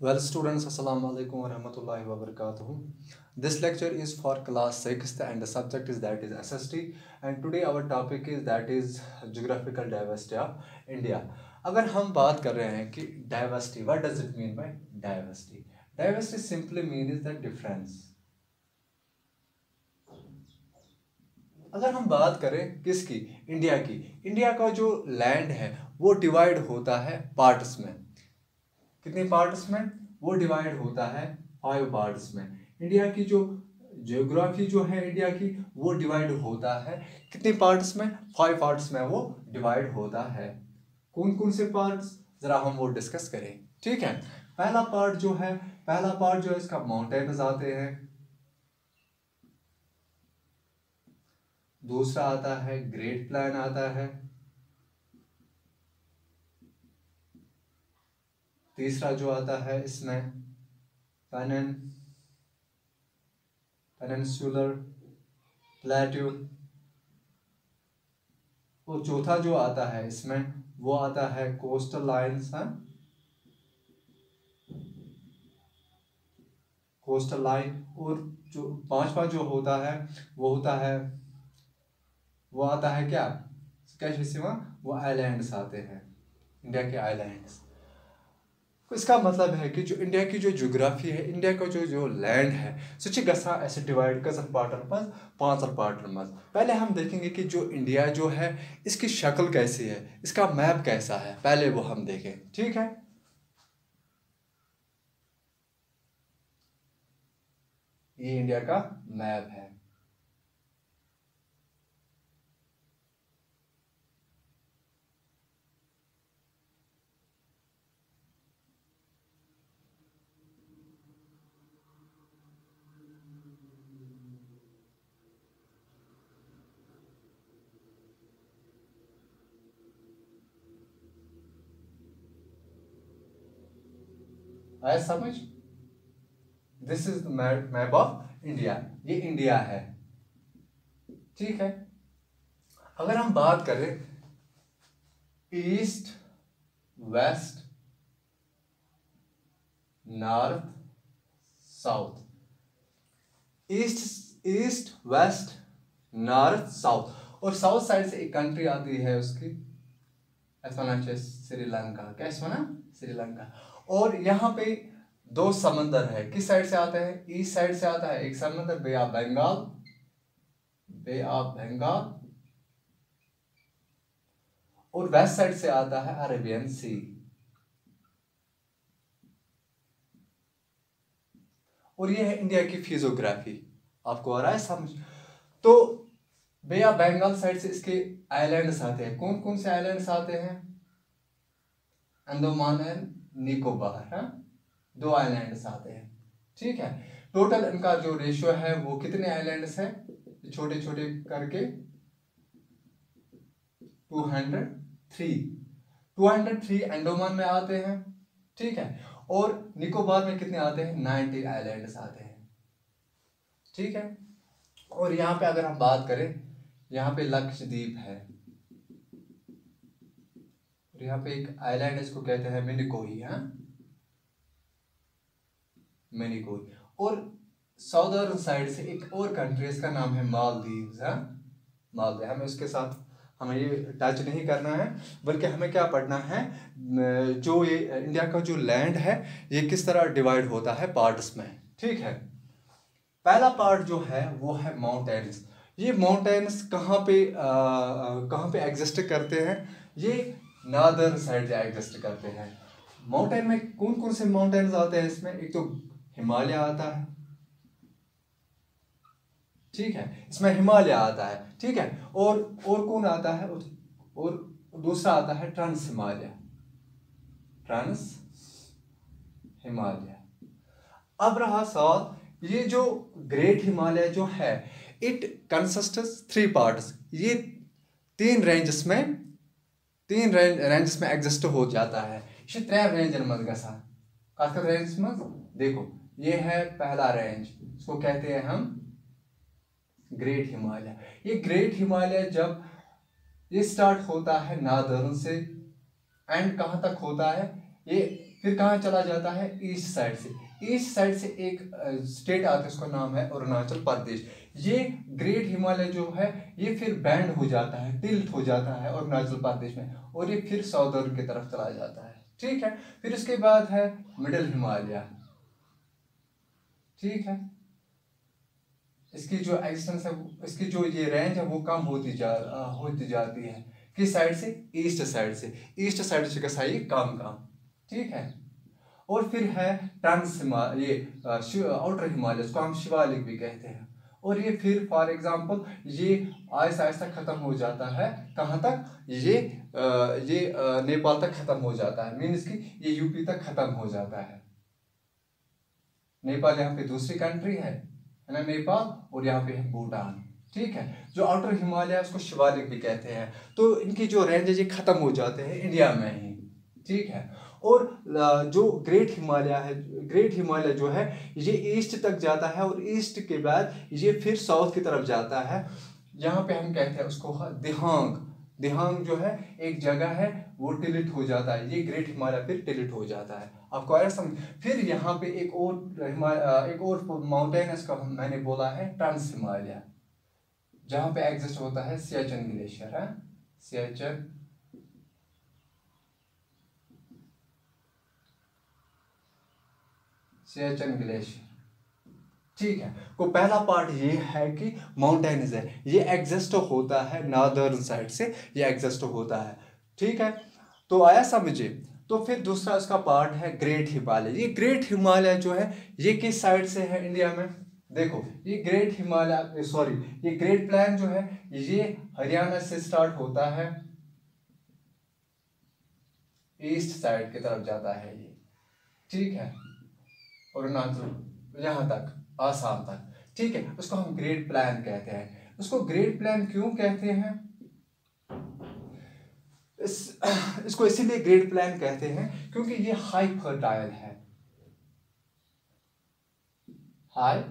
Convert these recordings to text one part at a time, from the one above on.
Well, students, Assalamu alaikum wa rahmatullahi wa barakatuhu. This lecture is for class 6th and the subject is that is SST, and today our topic is that is geographical diversity of India. अगर हम बात कर रहे हैं कि diversity, what does it mean by diversity? Diversity simply means the difference. अगर हम बात करें किसकी, इंडिया की, इंडिया का जो लैंड है वो डिवाइड होता है पार्ट्स में। कितने पार्ट्स में? वो डिवाइड होता है 5 पार्ट्स में। इंडिया की जो ज्योग्राफी जो है इंडिया की वो डिवाइड होता है कितने पार्ट्स में? 5 पार्ट्स में वो डिवाइड होता है। कौन कौन से पार्ट्स, जरा हम वो डिस्कस करें। ठीक है, पहला पार्ट जो है इसका माउंटेन्स आते हैं। दूसरा आता है ग्रेट प्लेन आता है। तीसरा जो आता है इसमें पेनिनसुलर प्लेट्यू। और चौथा जो आता है इसमें वो आता है कोस्टल लाइन्स। Coastal line. और जो पांचवा जो होता है वो आता है क्या वो आइलैंड्स आते हैं, इंडिया के आइलैंड्स। इसका मतलब है कि जो इंडिया की जो ज्योग्राफी है, इंडिया का जो लैंड है सो गसा ऐसे डिवाइड कजन पार्टन मज 5 पार्टन मज। पहले हम देखेंगे कि जो इंडिया जो है इसकी शक्ल कैसी है, इसका मैप कैसा है, पहले वो हम देखें। ठीक है, ये इंडिया का मैप है। आया समझ? This is the map of India, ये इंडिया है। ठीक है, अगर हम बात करें east west north south, east west north south, और साउथ साइड से एक कंट्री आती है उसकी श्रीलंका। कैसे बना? श्रीलंका। और यहाँ पे 2 समंदर है, किस साइड से आते हैं? ईस्ट साइड से आता है एक समंदर बे ऑफ बंगाल, और वेस्ट साइड से आता है अरेबियन सी। और ये है इंडिया की फिजियोग्राफी। आपको आ रहा है समझ? तो बे ऑफ बंगाल साइड से इसके आइलैंड्स आते हैं। कौन कौन से आइलैंड्स आते हैं? अंडमान एंड निकोबार, 2 आइलैंड्स आते हैं। ठीक है, टोटल इनका जो रेशियो है वो कितने आइलैंड्स है छोटे छोटे करके? 203 अंडमान में आते हैं। ठीक है, और निकोबार में कितने आते हैं? 90 आइलैंड्स आते हैं। ठीक है, और यहाँ पे अगर हम बात करें, यहाँ पे लक्षद्वीप है, और यहाँ पे एक आइलैंड इसको कहते हैं मिनिकोई। मिनिकोई। और साउदर्न साइड से एक और कंट्री, इसका नाम है मालदीव्स। मालदीव। हमें उसके साथ हमें ये टच नहीं करना है, बल्कि हमें क्या पढ़ना है, जो ये इंडिया का जो लैंड है ये किस तरह डिवाइड होता है पार्ट्स में। ठीक है, पहला पार्ट जो है वो है माउंटेन्स। ये माउंटेन्स कहाँ पे एग्जिस्ट करते हैं? ये नॉर्दर्न साइड से एग्जिस्ट करते हैं। माउंटेन में कौन कौन से माउंटेन्स आते हैं इसमें? एक तो हिमालय आता है। ठीक है, इसमें हिमालय आता है। ठीक है, और कौन आता है? और दूसरा आता है ट्रांस हिमालय। अब रहा सवाल, ये जो ग्रेट हिमालय जो है इट कंसिस्ट्स 3 पार्ट्स। ये 3 रेंजेस में एग्जिस्ट हो जाता है। ये 3 रेंजन मज गसा कत रेंज मज। देखो, ये है पहला रेंज, इसको कहते हैं हम ग्रेट हिमालय। ये ग्रेट हिमालय जब ये स्टार्ट होता है नार्दर्न से, एंड कहाँ तक होता है? ये फिर कहाँ चला जाता है, ईस्ट साइड से। ईस्ट साइड से एक स्टेट आता है, उसका नाम है अरुणाचल प्रदेश। ये ग्रेट हिमालय जो है ये फिर बैंड हो जाता है, टिल्ट हो जाता है अरुणाचल प्रदेश में, और ये फिर साउदर्न की तरफ चला जाता है। ठीक है, फिर उसके बाद है मिडिल हिमालय। ठीक है, इसकी जो एक्सटेंस है, इसकी जो ये रेंज है वो कम होती जाती है। किस साइड से, ईस्ट साइड से। ईस्ट साइड से कैसा ये कम। ठीक है, और फिर है ट्रांस ये आउटर हिमालय, इसको हम शिवालिक भी कहते हैं। और ये फिर फॉर एग्जांपल ये आहिस्ता आहिस्ता खत्म हो जाता है, कहाँ तक, ये नेपाल तक खत्म हो जाता है, मीन्स कि ये यूपी तक खत्म हो जाता है। नेपाल यहाँ पे दूसरी कंट्री है ना, नेपाल, और यहाँ पे है भूटान। ठीक है, जो आउटर हिमालय है उसको शिवालिक भी कहते हैं। तो इनकी जो रेंज है ये खत्म हो जाते हैं इंडिया में ही। ठीक है, और जो ग्रेट हिमालय है, ग्रेट हिमालय जो है ये ईस्ट तक जाता है, और ईस्ट के बाद ये फिर साउथ की तरफ जाता है। यहाँ पे हम कहते हैं उसको दिहांग। दिहांग जो है एक जगह है, वो टिलिट हो जाता है, ये ग्रेट हिमालय फिर टिलिट हो जाता है। आपको आया समझ। फिर यहाँ पे एक और माउंटेन है, इसका मैंने बोला है ट्रांस हिमालय, जहाँ पे एग्जिस्ट होता है सियाचिन ग्लेशियर है, सियाचिन ग्लेशियर। ठीक है, तो पहला पार्ट ये है कि माउंटेन्स है, ये एग्जिस्ट होता है नॉर्दर्न साइड से, ये एग्जिस्ट होता है। ठीक है, तो आया समझे। तो फिर दूसरा इसका पार्ट है ग्रेट हिमालय। ये ग्रेट हिमालय जो है ये किस साइड से है इंडिया में, देखो ये ग्रेट हिमालय, सॉरी ये ग्रेट प्लेन जो है ये हरियाणा से स्टार्ट होता है, ईस्ट साइड की तरफ जाता है ये। ठीक है, अरुणाचल यहाँ तक, आसाम तक। ठीक है, उसको हम ग्रेट प्लेन कहते हैं। उसको ग्रेट प्लेन क्यों कहते हैं, इसको इसीलिए ग्रेट प्लेन कहते हैं क्योंकि ये हाई फर्टाइल है। हाई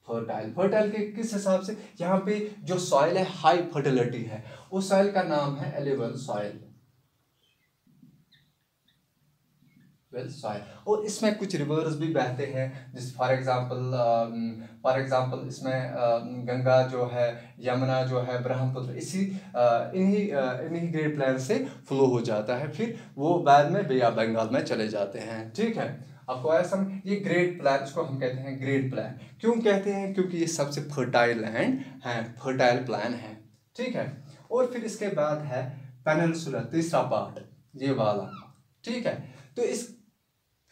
फर्टाइल के किस हिसाब से, यहाँ पे जो सॉइल है हाई फर्टिलिटी है, उस सॉइल का नाम है एलिवल सॉइल, वेल सॉइल। और इसमें कुछ रिवर्स भी बहते हैं, जिस फॉर एग्जांपल इसमें गंगा जो है, यमुना जो है, ब्रह्मपुत्र, इन्हीं ग्रेट प्लेन से फ्लो हो जाता है, फिर वो बाद में बे ऑफ बंगाल में चले जाते हैं। ठीक है, आपको ऐसा समझ। ये ग्रेट प्लेन, इसको हम कहते हैं ग्रेट प्लेन। क्यों कहते हैं, क्योंकि ये सबसे फर्टाइल लैंड है, फर्टाइल प्लेन है। ठीक है, और फिर इसके बाद है पेनिनसुला, तीसरा पार्ट ये वाला। ठीक है, तो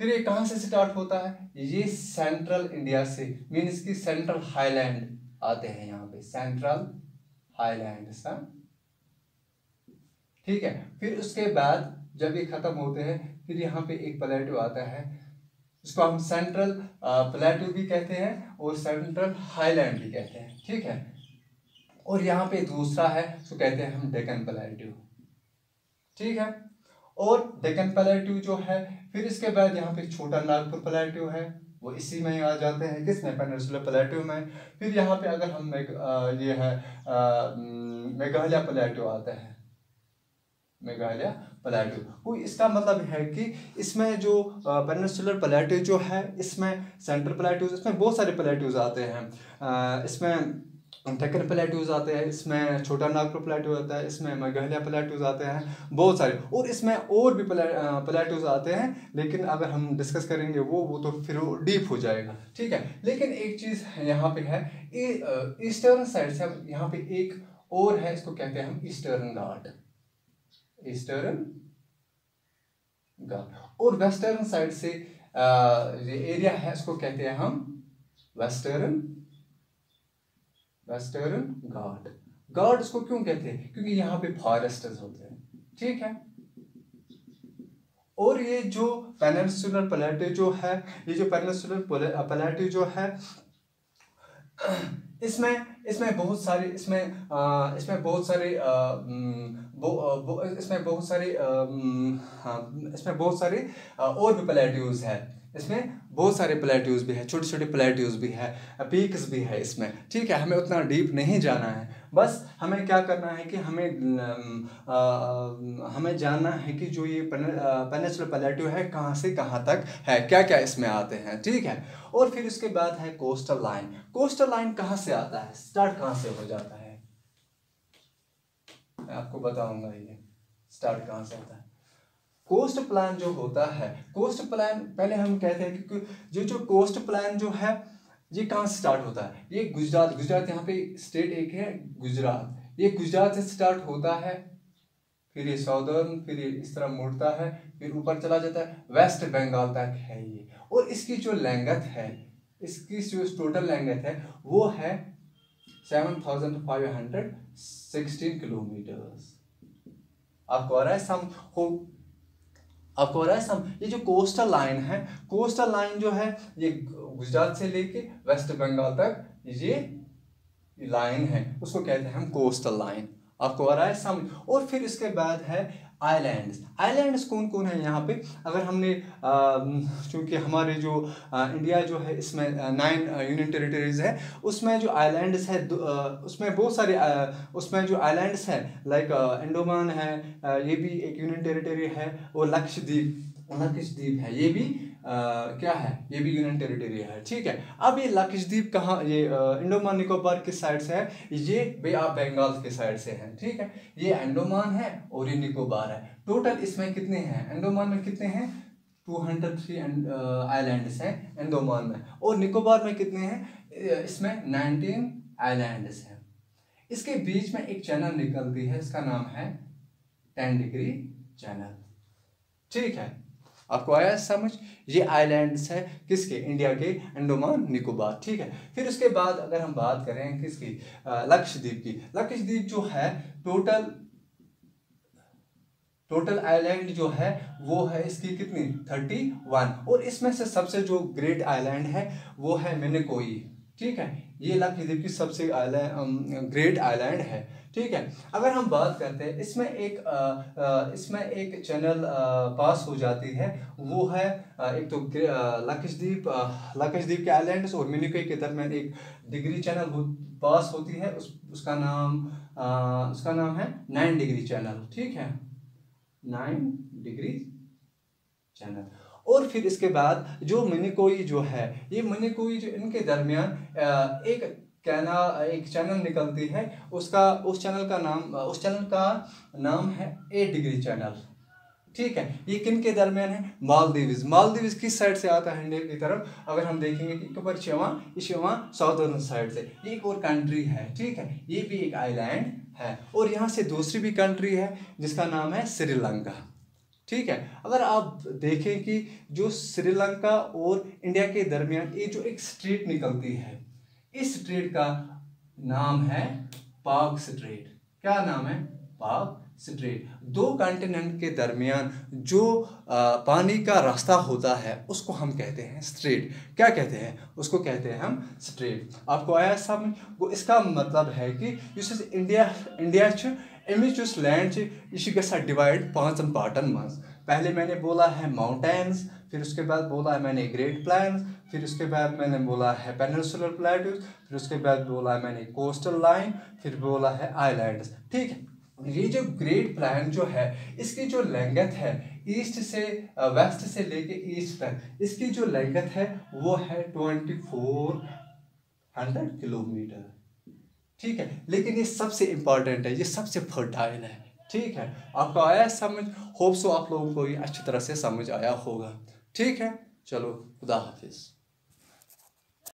फिर ये कहाँ से स्टार्ट होता है, ये सेंट्रल इंडिया से, मीन्स की सेंट्रल हाईलैंड आते हैं यहाँ पे, सेंट्रल हाईलैंड। ठीक है, फिर उसके बाद जब ये खत्म होते हैं, फिर यहाँ पे एक प्लेटू आता है, उसको हम सेंट्रल प्लेटू भी कहते हैं और सेंट्रल हाईलैंड भी कहते हैं। ठीक है, और यहाँ पे दूसरा है, उसको कहते हैं हम डेक्कन प्लेटू। ठीक है, और डेक्कन प्लेटू जो है, फिर इसके बाद यहाँ पे छोटा नागपुर प्लेटू है, वो इसी में आ जाते हैं, किसमें, पेनिनसुलर प्लेटू में। फिर यहाँ पे अगर हम ये है मेघालय प्लेटू आता है, मेघालय प्लेटू। वो इसका मतलब है कि इसमें जो पेनिनसुलर प्लेटू जो है, इसमें सेंट्रल प्लेटूज, इसमें बहुत सारे प्लेटूज आते हैं, इसमें डेक्कन प्लेटूज आते हैं, इसमें छोटा नागपुर प्लेटू आता है, इसमें मेघालय प्लेटूज आते हैं, बहुत सारे, और इसमें और भी प्लेटूज आते हैं, लेकिन अगर हम डिस्कस करेंगे वो तो फिर वो डीप हो जाएगा। ठीक है, लेकिन एक चीज़ यहाँ पे है, ईस्टर्न साइड से हम यहाँ पे एक और है, इसको कहते हैं हम ईस्टर्न घाट, ईस्टर्न घाट। और वेस्टर्न साइड से ये एरिया है, इसको कहते हैं हम वेस्टर्न घाट। घाट इसको क्यों कहते हैं, क्योंकि यहाँ पे फॉरेस्ट्स होते हैं। ठीक है, और ये जो पेनिनसुलर प्लेटू जो है, ये जो पेनिनसुलर प्लेटू जो है, इसमें बहुत सारे और भी प्लेट्यूज है, इसमें बहुत सारे प्लेट्यूज भी है, छोटे छोटे प्लेट्यूज भी है, पीक्स भी है इसमें। ठीक है, हमें उतना डीप नहीं जाना है, बस हमें क्या करना है कि हमें जानना है कि जो ये पेनिनसुला प्लेटो है कहाँ से कहाँ तक है, क्या क्या इसमें आते हैं, ठीक है। और फिर उसके बाद है कोस्टल लाइन। कोस्टल लाइन कहाँ से आता है, स्टार्ट कहाँ से हो जाता है, मैं आपको बताऊंगा ये स्टार्ट कहाँ से होता है। कोस्ट प्लान जो होता है, कोस्ट प्लान पहले हम कहते हैं कि जो कोस्ट प्लान जो है ये कहाँ से स्टार्ट होता है, ये गुजरात यहाँ पे स्टेट एक है गुजरात, ये गुजरात से स्टार्ट होता है, फिर ये साउदर्न, फिर ये इस तरह मुड़ता है, फिर ऊपर चला जाता है, वेस्ट बंगाल तक है ये। और इसकी जो लैंग्थ है, इसकी जो टोटल लैंग्थ है वो है 7516 किलोमीटर्स। आपको आ रहा है सम ये जो कोस्टल लाइन है, कोस्टल लाइन जो है ये गुजरात से लेके वेस्ट बंगाल तक ये लाइन है, उसको कहते हैं हम कोस्टल लाइन। आपको आ रहा है समझ। और फिर इसके बाद है आइलैंड्स कौन कौन है यहाँ पे, अगर हमने चूँकि हमारे जो इंडिया जो है इसमें 9 यूनियन टेरिटरीज है, उसमें जो आइलैंड्स है उसमें बहुत सारे उसमें जो आइलैंड्स है लाइक अंडमान है, ये भी एक यूनियन टेरिटरी है, और लक्षद्वीप है, ये भी क्या है, ये भी यूनियन टेरिटरी है, ठीक है। अब ये लक्षद्वीप कहाँ, ये अंडमान निकोबार किस साइड से है, ये बे ऑफ बंगाल के साइड से है, ठीक है। ये अंडमान है और ये निकोबार है। टोटल इसमें कितने हैं, अंडमान में कितने हैं, 203 आइलैंड्स हैं अंडमान में, और निकोबार में कितने हैं, इसमें 19 आइलैंड्स हैं। इसके बीच में एक चैनल निकलती है, इसका नाम है 10 डिग्री चैनल, ठीक है। आपको आया समझ। ये आइलैंड्स है किसके, इंडिया के अंडमान निकोबार, ठीक है। फिर उसके बाद अगर हम बात करें किसकी, लक्षद्वीप की, लक्षद्वीप जो है टोटल आइलैंड जो है वो है इसकी कितनी 31, और इसमें से सबसे जो ग्रेट आइलैंड है वो है मिनिकोई, ठीक है। ये लक्षद्वीप की सबसे ग्रेट आइलैंड है, ठीक है। अगर हम बात करते हैं इसमें एक चैनल पास हो जाती है, वो है एक तो लक्षद्वीप के आइलैंड्स और मिनिकोई के दरमियान एक डिग्री चैनल पास होती है, उसका नाम है 9 डिग्री चैनल, ठीक है, 9 डिग्री चैनल। और फिर इसके बाद जो मिनिकोई जो है, ये मिनिकोई जो इनके दरमियान एक चैनल निकलती है, उस चैनल का नाम है 8 डिग्री चैनल, ठीक है। ये किन के दरमियान है, मालदीव्स किस साइड से आता है इंडिया की तरफ, अगर हम देखेंगे कि कबर शिवा साउदर्न साइड से, ये एक और कंट्री है, ठीक है, ये भी एक आइलैंड है। और यहाँ से दूसरी भी कंट्री है जिसका नाम है श्रीलंका, ठीक है। अगर आप देखें कि जो श्रीलंका और इंडिया के दरमियान ये जो एक स्ट्रेट निकलती है, इस स्ट्रेट का नाम है पाक स्ट्रेट। क्या नाम है, पाक स्ट्रेट। दो कॉन्टिनेंट के दरमियान जो पानी का रास्ता होता है उसको हम कहते हैं स्ट्रेट। क्या कहते हैं, उसको कहते हैं हम स्ट्रेट। आपको आया समझ। वो इसका मतलब है कि इंडिया अमिच लैंड यह डिवाइड 5 पार्टन मज। पहले मैंने बोला है माउंटेन्स, फिर उसके बाद बोला है मैंने ग्रेट प्लेन्स, फिर उसके बाद मैंने बोला है पेनिनसुलर प्लेटूज, फिर उसके बाद बोला है मैंने कोस्टल लाइन, फिर बोला है आइलैंड्स, ठीक है। ये जो ग्रेट प्लेन जो है इसकी जो लेंथ है ईस्ट से वेस्ट से लेके ईस्ट तक, इसकी जो लेंथ है वो है 2400 किलोमीटर, ठीक है। लेकिन ये सबसे इंपॉर्टेंट है, ये सबसे फर्टाइल है, ठीक है। आपको आया समझ। होप सो आप लोगों को ये अच्छी तरह से समझ आया होगा, ठीक है। चलो खुदा हाफिज।